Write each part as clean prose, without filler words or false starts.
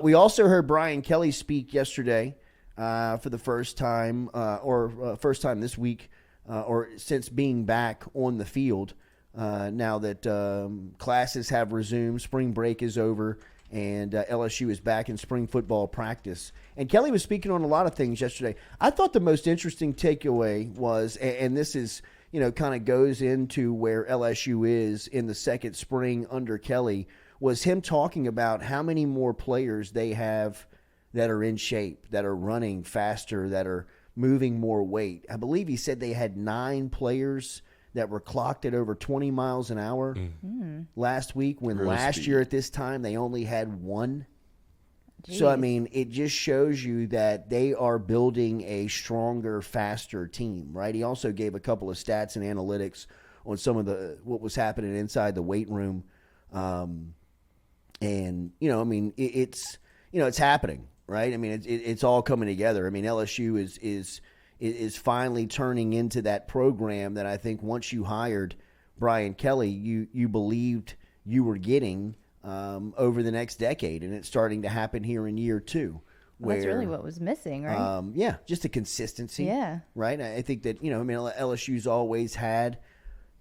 We also heard Brian Kelly speak yesterday for the first time, first time this week, or since being back on the field. Now that classes have resumed, spring break is over, and LSU is back in spring football practice. And Kelly was speaking on a lot of things yesterday. I thought the most interesting takeaway was, and this is, kind of goes into where LSU is in the second spring under Kelly, was him talking about how many more players they have that are in shape, that are running faster, that are moving more weight. I believe he said they had 9 players that were clocked at over 20 miles an hour last week, when Real last speed. year at this time they only had 1. Jeez. So, I mean, it just shows you that they are building a stronger, faster team, right? He also gave a couple of stats and analytics on some of what was happening inside the weight room. And, it's happening, right? I mean, it's all coming together. I mean, LSU is finally turning into that program that I think once you hired Brian Kelly, you believed you were getting over the next decade, and it's starting to happen here in year 2. Well, that's really what was missing, right? Yeah, just a consistency. Yeah. Right. I think that LSU's always had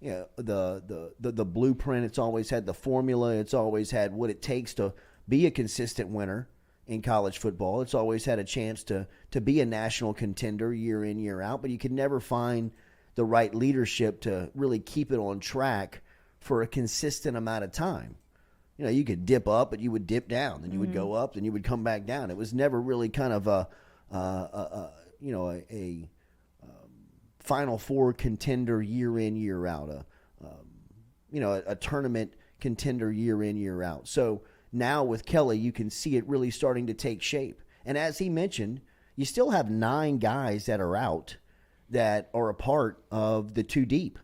the blueprint. It's always had the formula. It's always had what it takes to be a consistent winner in college football. It's always had a chance to be a national contender year in, year out, but you could never find the right leadership to really keep it on track for a consistent amount of time. You could dip up, but you would dip down, then you would go up, then you would come back down. It was never really kind of a Final Four contender year in, year out, a tournament contender year in, year out. So now with Kelly, you can see it really starting to take shape. And as he mentioned, you still have 9 guys that are out that are a part of the 2 deep.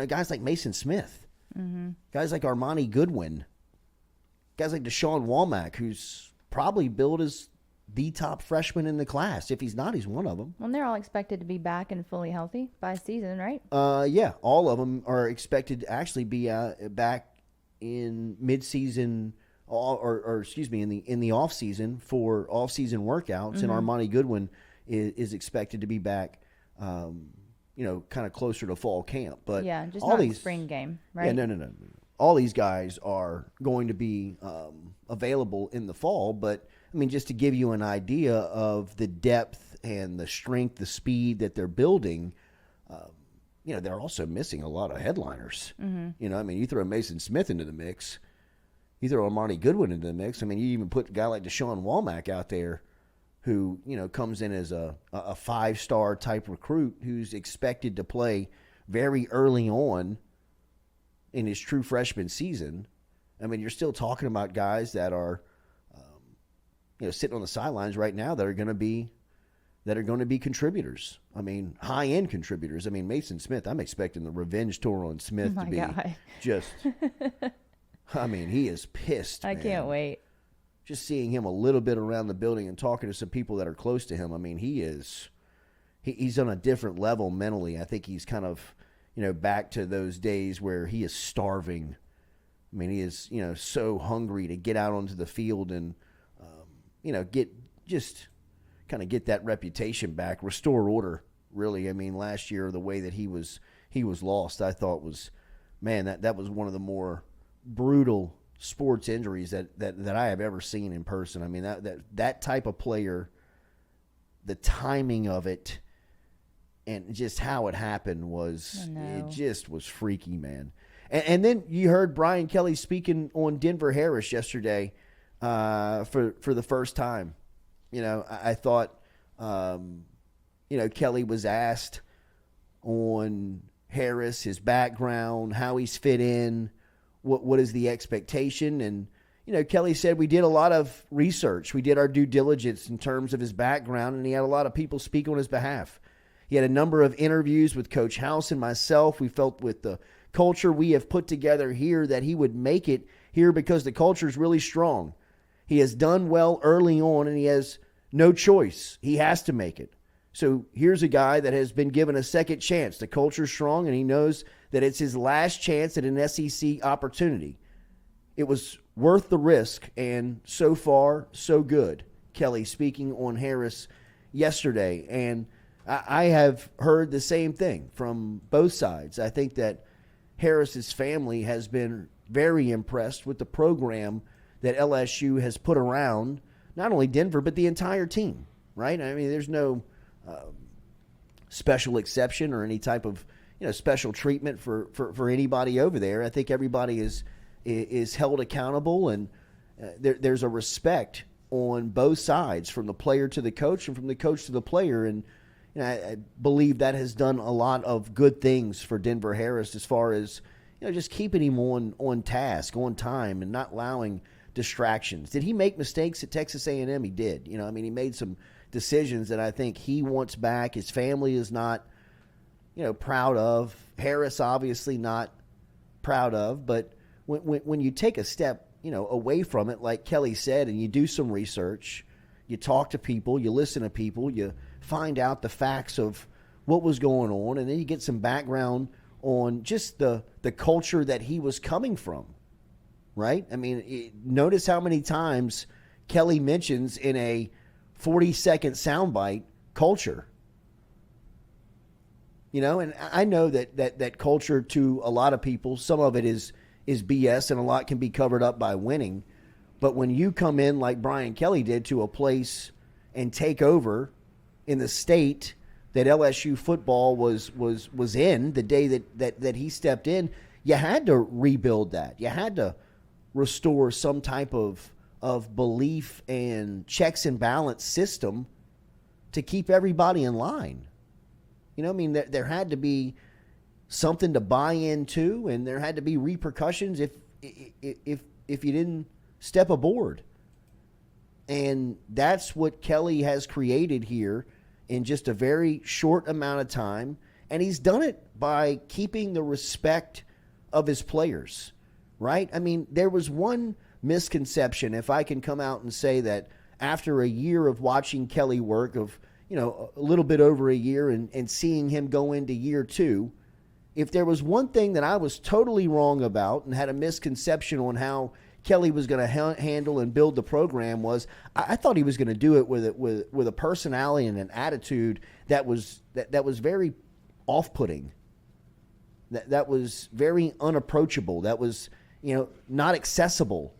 Guys like Mason Smith. Guys like Armani Goodwin, guys like Deshaun Womack, who's probably billed as the top freshman in the class. If he's not, he's one of them. Well, they're all expected to be back and fully healthy by season, right? Yeah, all of them are expected to actually be back in midseason, in the off season for off season workouts. And Armani Goodwin is expected to be back. Kind of closer to fall camp. But Yeah, just all not these spring game, right? Yeah, no. All these guys are going to be available in the fall. But, I mean, just to give you an idea of the depth and the strength, the speed that they're building, they're also missing a lot of headliners. You throw Mason Smith into the mix. You throw Armani Goodwin into the mix. I mean, you even put a guy like Deshaun Womack out there, who, comes in as a 5-star type recruit who's expected to play very early on in his true freshman season. I mean, you're still talking about guys that are, sitting on the sidelines right now that are going to be contributors. I mean, high-end contributors. I mean, Mason Smith, I'm expecting the revenge tour on Smith to be just, I mean, he is pissed, I man. can't wait. Just seeing him a little bit around the building and talking to some people that are close to him, I mean, he's on a different level mentally. I think he's kind of, back to those days where he is starving. I mean, he is, so hungry to get out onto the field and, get that reputation back, restore order, really. I mean, last year, the way that he was lost, I thought was, man, that was one of the more brutal sports injuries that I have ever seen in person. I mean, that type of player, the timing of it and just how it happened it just was freaky, man. And then you heard Brian Kelly speaking on Denver Harris yesterday for the first time. I thought, Kelly was asked on Harris, his background, how he's fit in, what is the expectation? And, Kelly said we did a lot of research. We did our due diligence in terms of his background, and he had a lot of people speak on his behalf. He had a number of interviews with Coach House and myself. We felt with the culture we have put together here that he would make it here because the culture is really strong. He has done well early on, and he has no choice. He has to make it. So here's a guy that has been given a second chance. The culture's strong, and he knows that it's his last chance at an SEC opportunity. it was worth the risk, and so far, so good. Kelly speaking on Harris yesterday, and I have heard the same thing from both sides. I think that Harris's family has been very impressed with the program that LSU has put around not only Denver, but the entire team, right? I mean, there's no special exception or any type of special treatment for anybody over there. I think everybody is held accountable, and there's a respect on both sides, from the player to the coach and from the coach to the player. And I believe that has done a lot of good things for Denver Harris as far as just keeping him on task, on time, and not allowing distractions. Did he make mistakes at Texas A&M? He did. He made some decisions that I think he wants back. His family is not proud of. Harris obviously not proud of. But when you take a step away from it, like Kelly said, and you do some research, you talk to people, you listen to people, you find out the facts of what was going on, and then you get some background on just the culture that he was coming from, right? I mean, notice how many times Kelly mentions in a 40-second soundbite culture. And I know that culture, to a lot of people, some of it is BS, and a lot can be covered up by winning. But when you come in like Brian Kelly did to a place and take over in the state that LSU football was in the day that he stepped in, you had to rebuild that. You had to restore some type of belief and checks and balance system to keep everybody in line. There had to be something to buy into, and there had to be repercussions if you didn't step aboard. And that's what Kelly has created here in just a very short amount of time, and he's done it by keeping the respect of his players, right? I mean, there was one misconception, if I can come out and say that after a year of watching Kelly work, of a little bit over a year, and seeing him go into year two, if there was one thing that I was totally wrong about and had a misconception on how Kelly was going to handle and build the program, was I thought he was going to do it with a personality and an attitude that was very off-putting, that was very unapproachable, that was not accessible,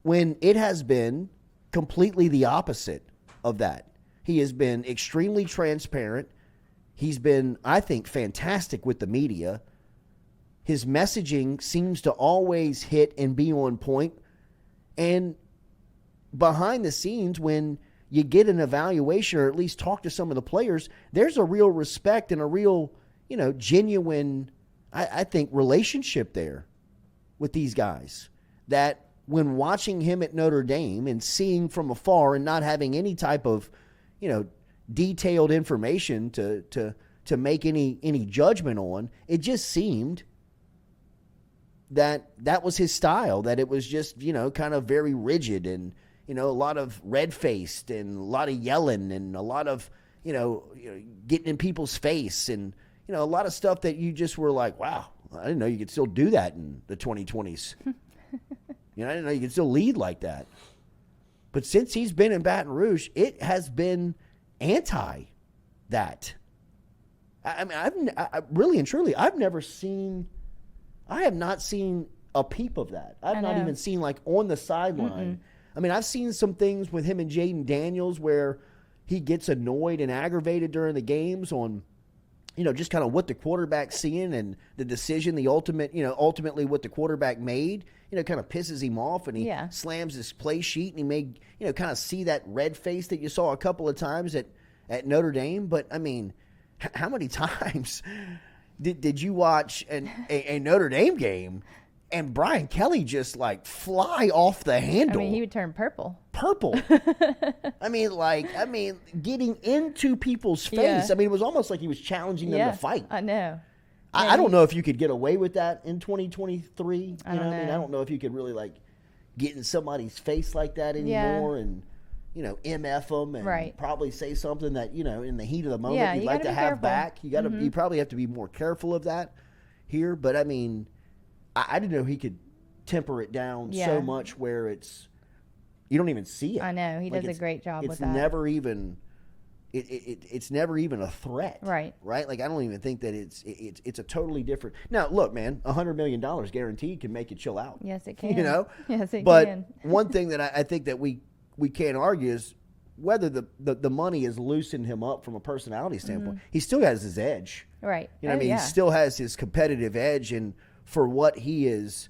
when it has been completely the opposite of that. He has been extremely transparent. He's been, I think, fantastic with the media. His messaging seems to always hit and be on point. And behind the scenes, when you get an evaluation or at least talk to some of the players, there's a real respect and a real, genuine, I think, relationship there with these guys. That when watching him at Notre Dame and seeing from afar and not having any type of, detailed information to make any judgment on, it just seemed that was his style, that it was just, kind of very rigid, and, a lot of red-faced and a lot of yelling and a lot of, getting in people's face, and, a lot of stuff that you just were like, wow, I didn't know you could still do that in the 2020s. I didn't know you could still lead like that. But since he's been in Baton Rouge, it has been anti that. I mean, I really and truly, I have not seen a peep of that. I've not even seen, like, on the sideline. I mean, I've seen some things with him and Jaden Daniels where he gets annoyed and aggravated during the games on, just kind of what the quarterback's seeing and the decision, ultimately what the quarterback made, kind of pisses him off, and he slams his play sheet, and he may, kind of see that red face that you saw a couple of times at Notre Dame. But, I mean, how many times did you watch a Notre Dame game and Brian Kelly just, like, fly off the handle? I mean, he would turn purple. I mean, getting into people's face. I mean, it was almost like he was challenging them to fight. I know. I don't know if you could get away with that in 2023. I don't know if you could really, like, get in somebody's face like that anymore, and, MF them and probably say something that, in the heat of the moment you'd like to have back. You probably have to be more careful of that here. But, I mean, I didn't know he could temper it down Yeah. so much where you don't even see it. I know. He does a great job with that. It's never even it's never even a threat. Right. Right? Like I don't even think that it's a totally different. Now, look, man, $100 million guaranteed can make you chill out. Yes, it can. You know? Yes, it but can. one thing that I think that we can't argue is whether the money has loosened him up from a personality standpoint. He still has his edge. Right. You know what I mean? Yeah. He still has his competitive edge, and for what he is,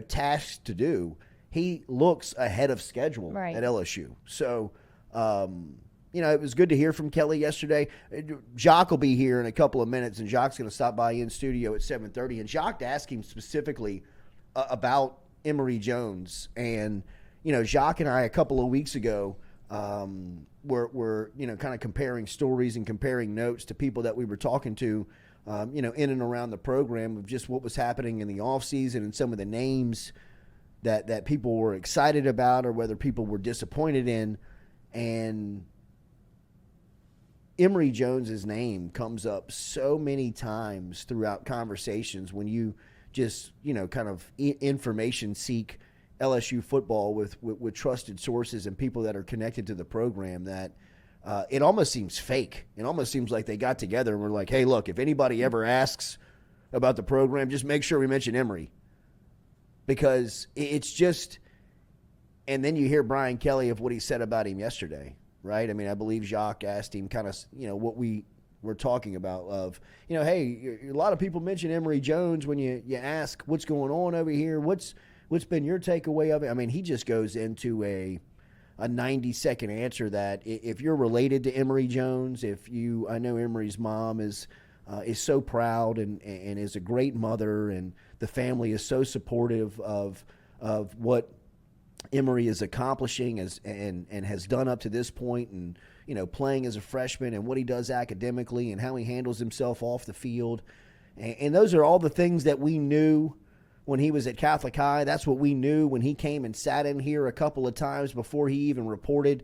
tasked to do, he looks ahead of schedule at LSU. So, it was good to hear from Kelly yesterday. Jacques will be here in a couple of minutes, and Jacques going to stop by in studio at 7:30. And Jacques asked him specifically about Emery Jones. And, Jacques and I a couple of weeks ago were kind of comparing stories and comparing notes to people that we were talking to, in and around the program of just what was happening in the offseason and some of the names that people were excited about or whether people were disappointed in. And Emery Jones's name comes up so many times throughout conversations when you just, kind of information seek LSU football with trusted sources and people that are connected to the program that it almost seems fake. It almost seems like they got together and were like, hey, look, if anybody ever asks about the program, just make sure we mention Emery. Because it's just – and then you hear Brian Kelly of what he said about him yesterday, right? I mean, I believe Jacques asked him kind of, what we were talking about of, hey, a lot of people mention Emery Jones when you ask what's going on over here. What's been your takeaway of it? I mean, he just goes into a 90-second answer that if you're related to Emery Jones, I know Emery's mom is so proud and is a great mother, and the family is so supportive of what Emery is accomplishing and has done up to this point, and playing as a freshman and what he does academically and how he handles himself off the field. And those are all the things that we knew when he was at Catholic High. That's what we knew when he came and sat in here a couple of times before he even reported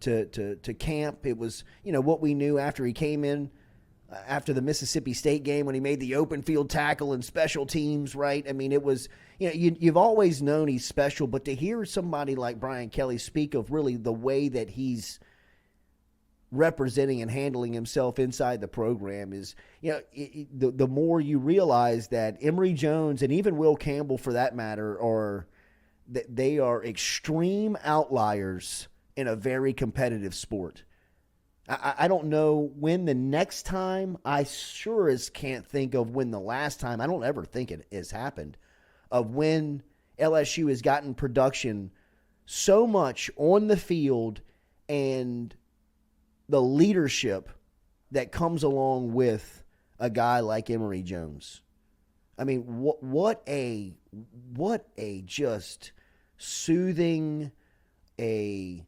to camp. It was, what we knew after he came in after the Mississippi State game when he made the open field tackle and special teams, right? I mean, it was, you've always known he's special, but to hear somebody like Brian Kelly speak of really the way that he's representing and handling himself inside the program is, the more you realize that Emery Jones and even Will Campbell, for that matter, they are extreme outliers in a very competitive sport. I don't know when the next time, I sure as can't think of when the last time, I don't ever think it has happened, of when LSU has gotten production so much on the field and the leadership that comes along with a guy like Emery Jones. I mean, what a just soothing, a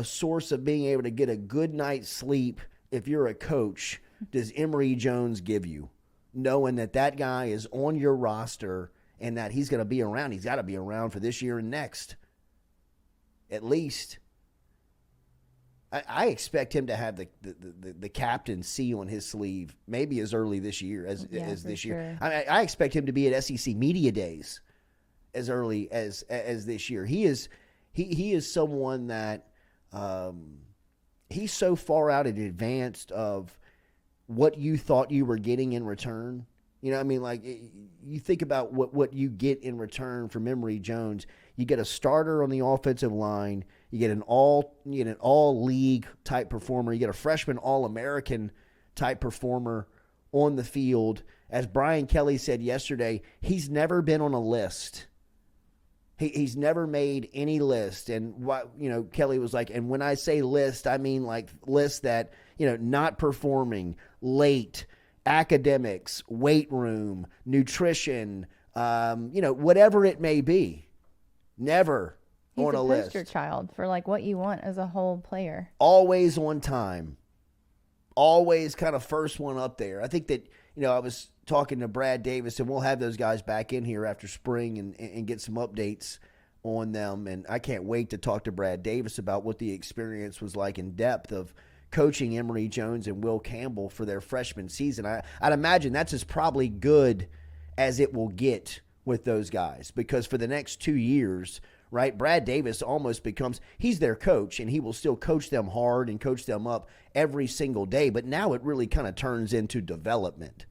source of being able to get a good night's sleep if you're a coach does Emery Jones give you, knowing that guy is on your roster and that he's going to be around. He's got to be around for this year and next, at least. I expect him to have the captain C on his sleeve maybe as early this year as this year. I expect him to be at SEC Media Days as early as this year. He is someone that he's so far out in advance of what you thought you were getting in return. You know what I mean? Like, you think about what you get in return from Emery Jones. You get a starter on the offensive line. You get an all-league type performer. You get a freshman All-American type performer on the field. As Brian Kelly said yesterday, he's never been on a list. He's never made any list. And Kelly was like, and when I say list, I mean like list that, not performing, late, academics, weight room, nutrition, whatever it may be. Never on a list. He's a poster child for like what you want as a whole player. Always on time. Always kind of first one up there. I think that, I was talking to Brad Davis, and we'll have those guys back in here after spring and get some updates on them. And I can't wait to talk to Brad Davis about what the experience was like in depth of coaching Emery Jones and Will Campbell for their freshman season. I'd imagine that's as probably good as it will get with those guys, because for the next 2 years, right, Brad Davis almost becomes, he's their coach, and he will still coach them hard and coach them up every single day. But now it really kind of turns into development.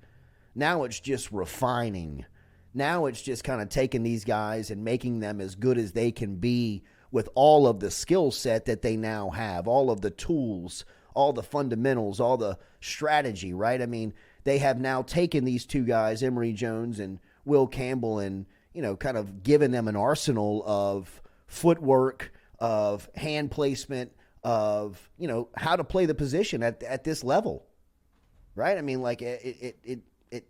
Now it's just refining. Now it's just kind of taking these guys and making them as good as they can be with all of the skill set that they now have, all of the tools, all the fundamentals, all the strategy, right? I mean, they have now taken these two guys, Emery Jones and Will Campbell, and, you know, kind of given them an arsenal of footwork, of hand placement, of, you know, how to play the position at this level, right? I mean, like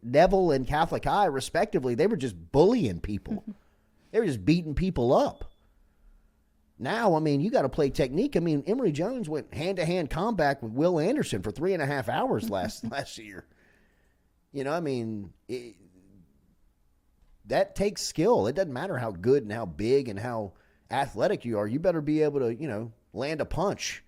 Neville and Catholic High, respectively, they were just bullying people. They were just beating people up. Now, I mean, you got to play technique. I mean, Emery Jones went hand-to-hand combat with Will Anderson for 3.5 hours last year. You know, I mean, that takes skill. It doesn't matter how good and how big and how athletic you are. You better be able to, you know, land a punch.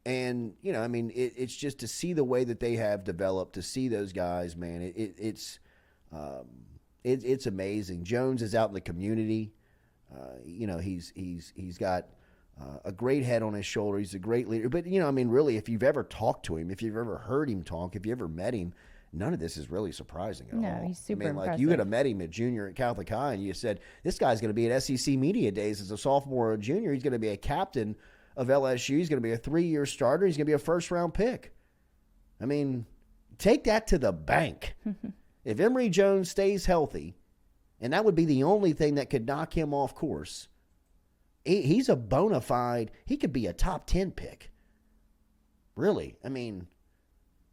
And, you know, I mean, it's just to see the way that they have developed, to see those guys, man, it's amazing. Jones is out in the community. You know, he's got a great head on his shoulder. He's a great leader. But, you know, I mean, really, if you've ever talked to him, if you've ever heard him talk, if you ever met him, none of this is really surprising at all. No, he's super impressive. impressive. You could have met him at junior at Catholic High, and you said, this guy's going to be at SEC Media Days as a sophomore or a junior. He's going to be a captain of LSU. He's going to be a 3-year starter. He's going to be a first-round pick. I mean, take that to the bank. If Emery Jones stays healthy, and that would be the only thing that could knock him off course, he's a bona fide, he could be a top 10 pick. Really. I mean,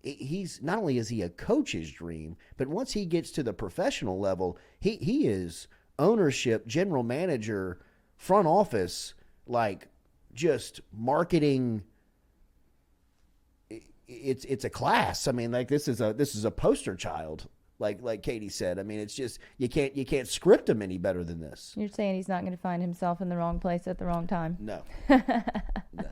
he's not only is he a coach's dream, but once he gets to the professional level, he is ownership, general manager, front office, like just marketing. It's a class. I mean, like this is a poster child. Like Katie said, I mean, it's just you can't script him any better than this. You're saying he's not going to find himself in the wrong place at the wrong time? No, no.